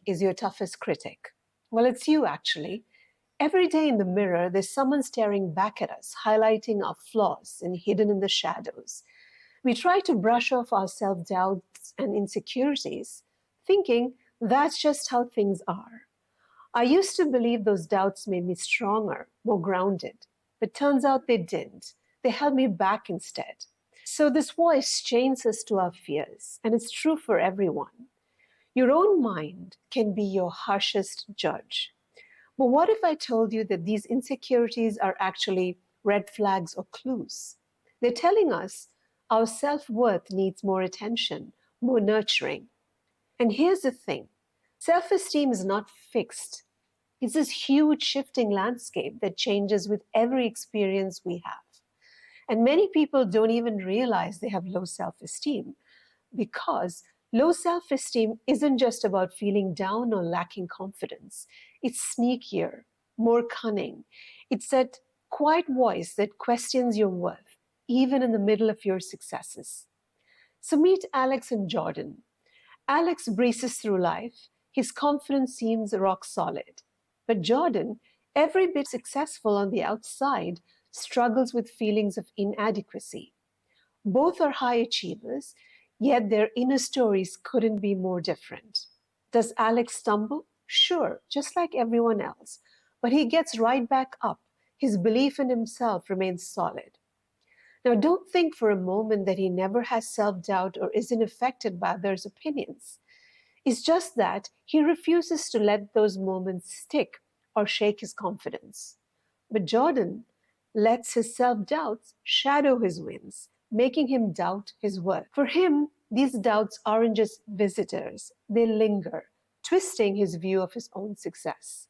is your toughest critic? Well, it's you actually. Every day in the mirror, there's someone staring back at us, highlighting our flaws and hidden in the shadows. We try to brush off our self doubts and insecurities, thinking that's just how things are. I used to believe those doubts made me stronger, more grounded, but turns out they didn't. They held me back instead. So this voice chains us to our fears, and it's true for everyone. Your own mind can be your harshest judge. But what if I told you that these insecurities are actually red flags or clues? They're telling us our self worth needs more attention, more nurturing. And here's the thing, self esteem is not fixed. It's this huge shifting landscape that changes with every experience we have. And many people don't even realize they have low self esteem because low self esteem isn't just about feeling down or lacking confidence. It's sneakier, more cunning. It's that quiet voice that questions your worth, even in the middle of your successes. So meet Alex and Jordan. Alex breezes through life. His confidence seems rock solid. But Jordan, every bit successful on the outside, struggles with feelings of inadequacy. Both are high achievers, yet their inner stories couldn't be more different. Does Alex stumble? Sure, just like everyone else. But he gets right back up. His belief in himself remains solid. Now, don't think for a moment that he never has self doubt or isn't affected by others' opinions. It's just that he refuses to let those moments stick or shake his confidence. But Jordan lets his self doubts shadow his wins, making him doubt his worth. For him, these doubts aren't just visitors, they linger, twisting his view of his own success.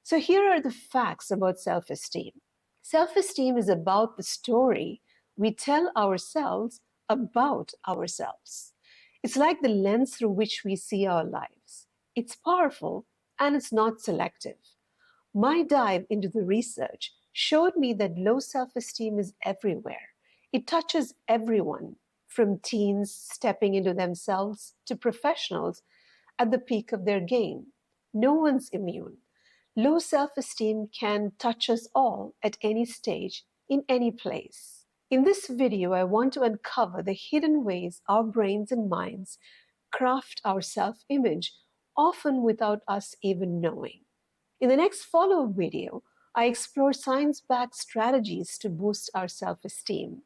So here are the facts about self esteem. Self esteem is about the story we tell ourselves about ourselves. It's like the lens through which we see our lives. It's powerful and it's not selective. My dive into the research showed me that low self esteem is everywhere. It touches everyone, from teens stepping into themselves to professionals at the peak of their game. No one's immune. Low self esteem can touch us all at any stage, in any place. In this video, I want to uncover the hidden ways our brains and minds craft our self image, often without us even knowing. In the next follow up video, I explore science backed strategies to boost our self esteem.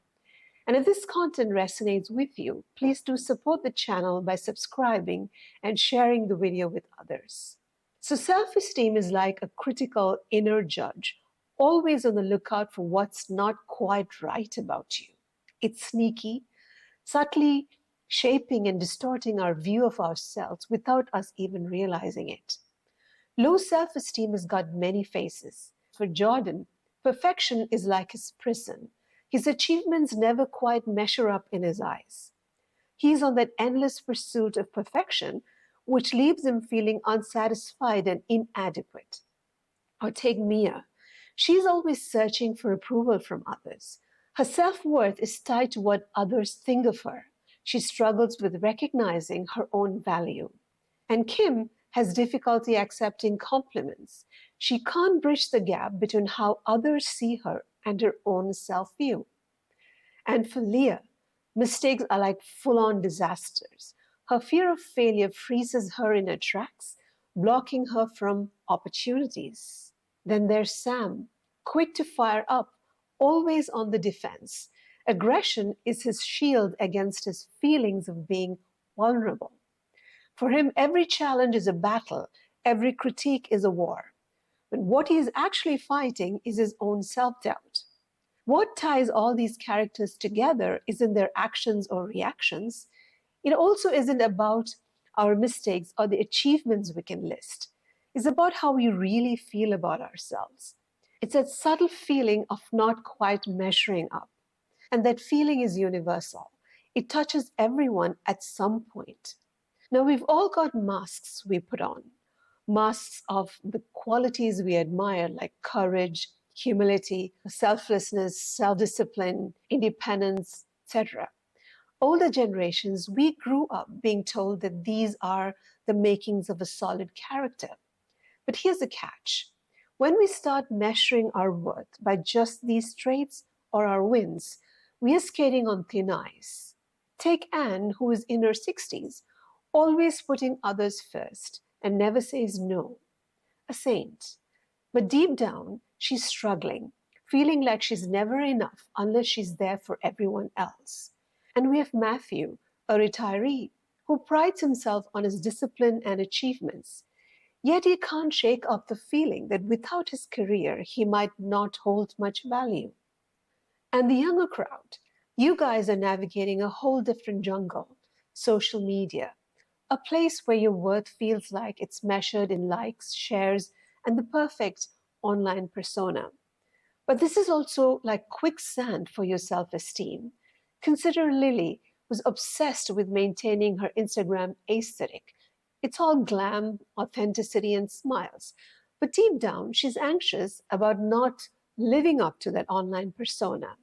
And if this content resonates with you, please do support the channel by subscribing and sharing the video with others. So, self esteem is like a critical inner judge, always on the lookout for what's not quite right about you. It's sneaky, subtly shaping and distorting our view of ourselves without us even realizing it. Low self esteem has got many faces. For Jordan, perfection is like his prison. His achievements never quite measure up in his eyes. He's on that endless pursuit of perfection, which leaves him feeling unsatisfied and inadequate. Or take Mia. She's always searching for approval from others. Her self worth is tied to what others think of her. She struggles with recognizing her own value. And Kim has difficulty accepting compliments. She can't bridge the gap between how others see her and her own self view. And for Leah, mistakes are like full on disasters. Her fear of failure freezes her in her tracks, blocking her from opportunities. Then there's Sam, quick to fire up, always on the defense. Aggression is his shield against his feelings of being vulnerable. For him, every challenge is a battle, every critique is a war. But what he is actually fighting is his own self doubt. What ties all these characters together isn't their actions or reactions. It also isn't about our mistakes or the achievements we can list. It's about how we really feel about ourselves. It's that subtle feeling of not quite measuring up. And that feeling is universal. It touches everyone at some point. Now, we've all got masks we put on. Masks of the qualities we admire, like courage, humility, selflessness, self-discipline, independence, etc. Older generations, we grew up being told that these are the makings of a solid character. But here's the catch. When we start measuring our worth by just these traits or our wins, we are skating on thin ice. Take Anne, who is in her 60s, always putting others first and never says no. A saint. But deep down, she's struggling, feeling like she's never enough unless she's there for everyone else. And we have Matthew, a retiree, who prides himself on his discipline and achievements. Yet he can't shake off the feeling that without his career, he might not hold much value. And the younger crowd, you guys are navigating a whole different jungle, social media, a place where your worth feels like it's measured in likes, shares, and the perfect online persona. But this is also like quicksand for your self esteem. Consider Lily, who's obsessed with maintaining her Instagram aesthetic. It's all glam, authenticity, and smiles. But deep down, she's anxious about not living up to that online persona.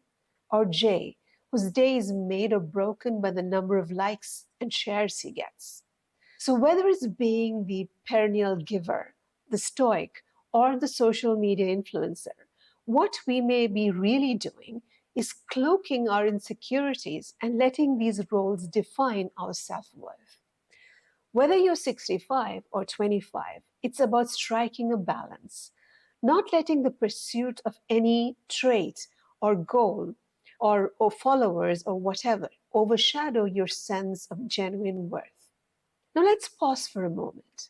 Or Jay, whose day is made or broken by the number of likes and shares he gets. So, whether it's being the perennial giver, the stoic, or the social media influencer, what we may be really doing is cloaking our insecurities and letting these roles define our self worth. Whether you're 65 or 25, it's about striking a balance, not letting the pursuit of any trait or goal or followers or whatever overshadow your sense of genuine worth. Now let's pause for a moment.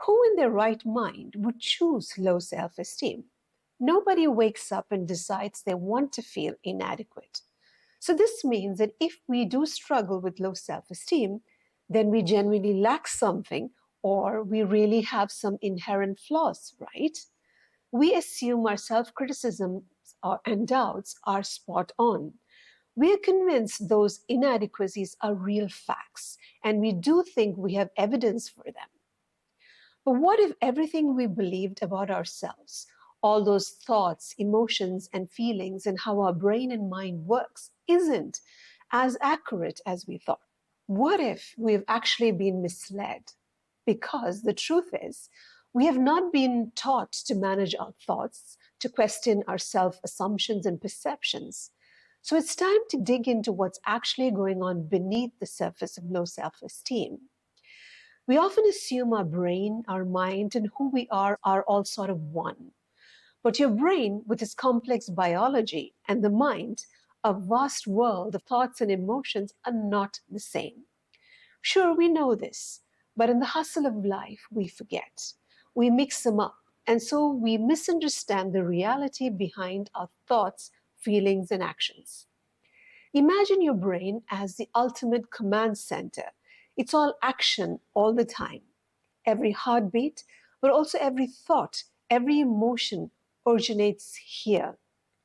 Who in their right mind would choose low self esteem? Nobody wakes up and decides they want to feel inadequate. So, this means that if we do struggle with low self esteem, then we genuinely lack something or we really have some inherent flaws, right? We assume our self criticisms and doubts are spot on. We are convinced those inadequacies are real facts, and we do think we have evidence for them. But what if everything we believed about ourselves, all those thoughts, emotions, and feelings, and how our brain and mind works, isn't as accurate as we thought? What if we've actually been misled? Because the truth is, we have not been taught to manage our thoughts, to question our self assumptions and perceptions. So it's time to dig into what's actually going on beneath the surface of low self esteem. We often assume our brain, our mind, and who we are all sort of one. But your brain, with its complex biology, and the mind, a vast world of thoughts and emotions, are not the same. Sure, we know this, but in the hustle of life, we forget. We mix them up, and so we misunderstand the reality behind our thoughts, feelings, and actions. Imagine your brain as the ultimate command center. It's all action all the time. Every heartbeat, but also every thought, every emotion originates here.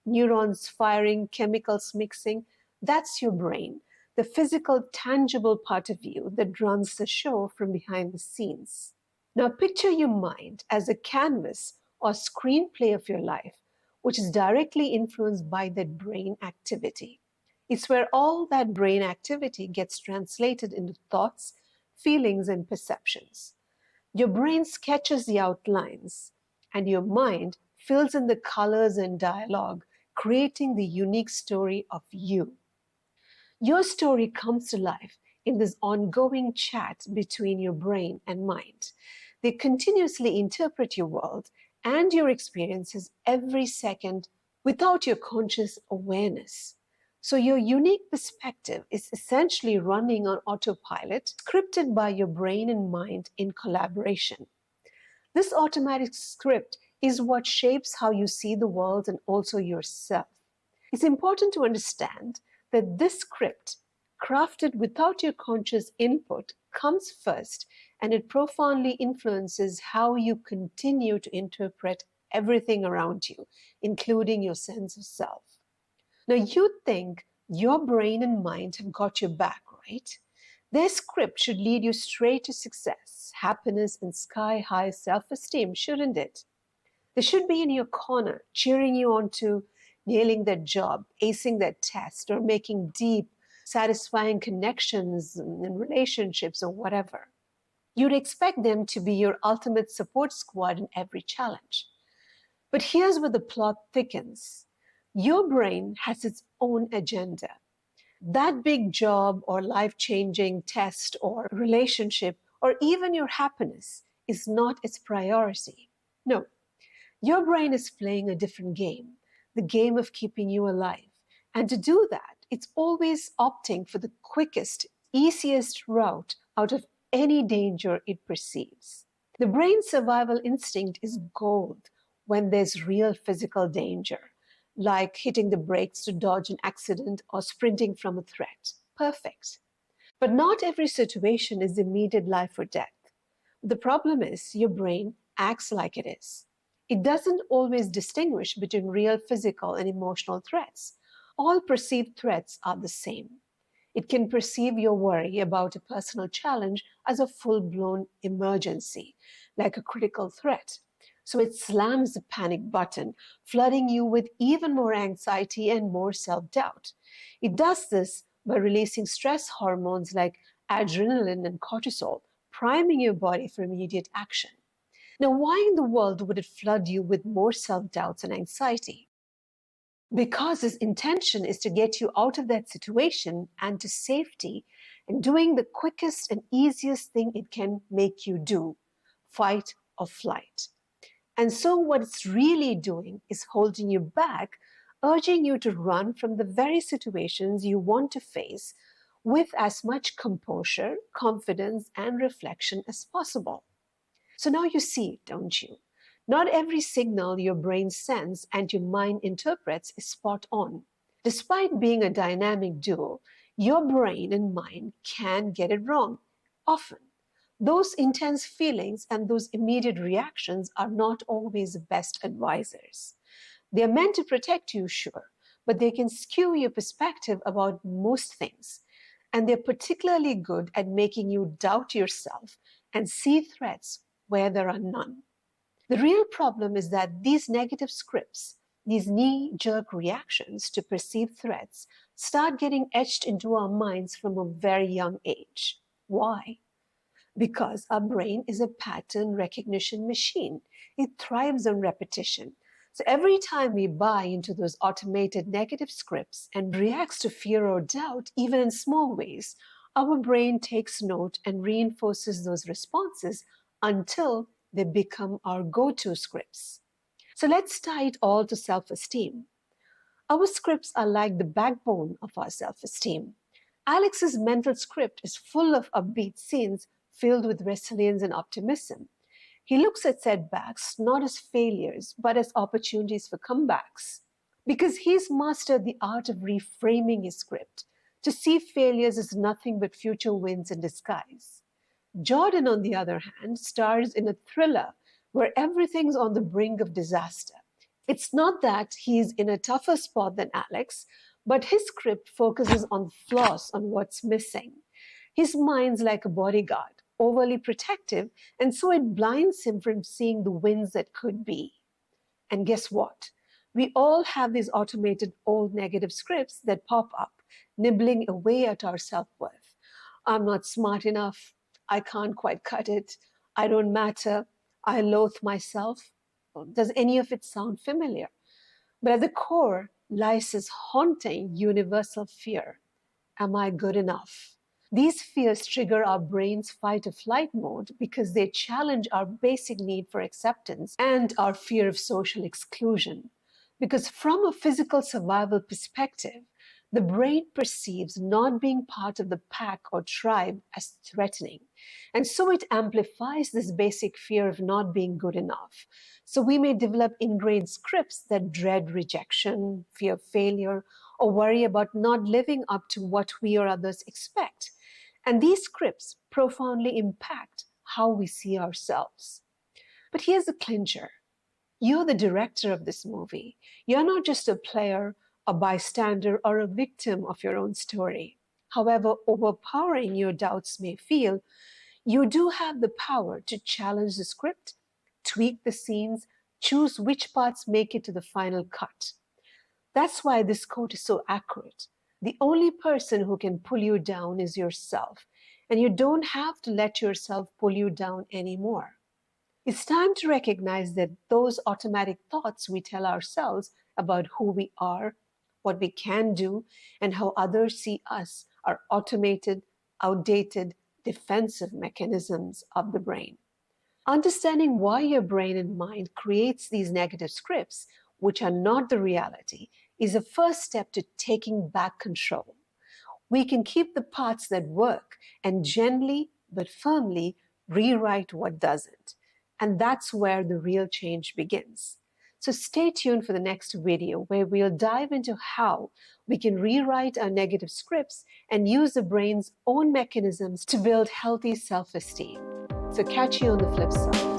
Neurons firing, chemicals mixing, that's your brain, the physical, tangible part of you that runs the show from behind the scenes. Now picture your mind as a canvas or screenplay of your life, which is directly influenced by that brain activity. It's where all that brain activity gets translated into thoughts, feelings, and perceptions. Your brain sketches the outlines, and your mind fills in the colors and dialogue, creating the unique story of you. Your story comes to life in this ongoing chat between your brain and mind. They continuously interpret your world and your experiences every second without your conscious awareness. So, your unique perspective is essentially running on autopilot, scripted by your brain and mind in collaboration. This automatic script is what shapes how you see the world and also yourself. It's important to understand that this script, crafted without your conscious input, comes first and it profoundly influences how you continue to interpret everything around you, including your sense of self. Now, you think your brain and mind have got your back, right? Their script should lead you straight to success, happiness, and sky high self esteem, shouldn't it? They should be in your corner, cheering you on to nailing that job, acing that test, or making deep, satisfying connections in relationships or whatever. You'd expect them to be your ultimate support squad in every challenge. But here's where the plot thickens. Your brain has its own agenda. That big job or life changing test or relationship or even your happiness is not its priority. No, your brain is playing a different game, the game of keeping you alive. And to do that, it's always opting for the quickest, easiest route out of any danger it perceives. The brain's survival instinct is gold when there's real physical danger, like hitting the brakes to dodge an accident or sprinting from a threat. Perfect. But not every situation is immediate life or death. The problem is your brain acts like it is. It doesn't always distinguish between real physical and emotional threats. All perceived threats are the same. It can perceive your worry about a personal challenge as a full blown emergency, like a critical threat. So it slams the panic button, flooding you with even more anxiety and more self doubt. It does this by releasing stress hormones like adrenaline and cortisol, priming your body for immediate action. Now, why in the world would it flood you with more self doubts and anxiety? Because his intention is to get you out of that situation and to safety and doing the quickest and easiest thing it can make you do, fight or flight. And so, what it's really doing is holding you back, urging you to run from the very situations you want to face with as much composure, confidence, and reflection as possible. So now you see, don't you? Not every signal your brain sends and your mind interprets is spot on. Despite being a dynamic duo, your brain and mind can get it wrong, often. Those intense feelings and those immediate reactions are not always the best advisors. They're meant to protect you, sure, but they can skew your perspective about most things. And they're particularly good at making you doubt yourself and see threats where there are none. The real problem is that these negative scripts, these knee jerk reactions to perceived threats, start getting etched into our minds from a very young age. Why? Because our brain is a pattern recognition machine. It thrives on repetition. So every time we buy into those automated negative scripts and reacts to fear or doubt, even in small ways, our brain takes note and reinforces those responses until they become our go-to scripts. So let's tie it all to self-esteem. Our scripts are like the backbone of our self-esteem. Alex's mental script is full of upbeat scenes filled with resilience and optimism. He looks at setbacks not as failures, but as opportunities for comebacks. Because he's mastered the art of reframing his script to see failures as nothing but future wins in disguise. Jordan, on the other hand, stars in a thriller where everything's on the brink of disaster. It's not that he's in a tougher spot than Alex, but his script focuses on flaws, on what's missing. His mind's like a bodyguard, overly protective, and so it blinds him from seeing the wins that could be. And guess what? We all have these automated old negative scripts that pop up, nibbling away at our self worth. I'm not smart enough. I can't quite cut it. I don't matter. I loathe myself. Does any of it sound familiar? But at the core lies this haunting universal fear. Am I good enough? These fears trigger our brain's fight or flight mode because they challenge our basic need for acceptance and our fear of social exclusion. Because from a physical survival perspective, the brain perceives not being part of the pack or tribe as threatening. And so it amplifies this basic fear of not being good enough. So we may develop ingrained scripts that dread rejection, fear failure, or worry about not living up to what we or others expect. And these scripts profoundly impact how we see ourselves. But here's the clincher. You're the director of this movie. You're not just a player, a bystander, or a victim of your own story. However overpowering your doubts may feel, you do have the power to challenge the script, tweak the scenes, choose which parts make it to the final cut. That's why this quote is so accurate. The only person who can pull you down is yourself, and you don't have to let yourself pull you down anymore. It's time to recognize that those automatic thoughts we tell ourselves about who we are, what we can do, and how others see us are automated, outdated, defensive mechanisms of the brain. Understanding why your brain and mind creates these negative scripts, which are not the reality, is a first step to taking back control. We can keep the parts that work and gently but firmly rewrite what doesn't. And that's where the real change begins. So stay tuned for the next video where we'll dive into how we can rewrite our negative scripts and use the brain's own mechanisms to build healthy self-esteem. So catch you on the flip side.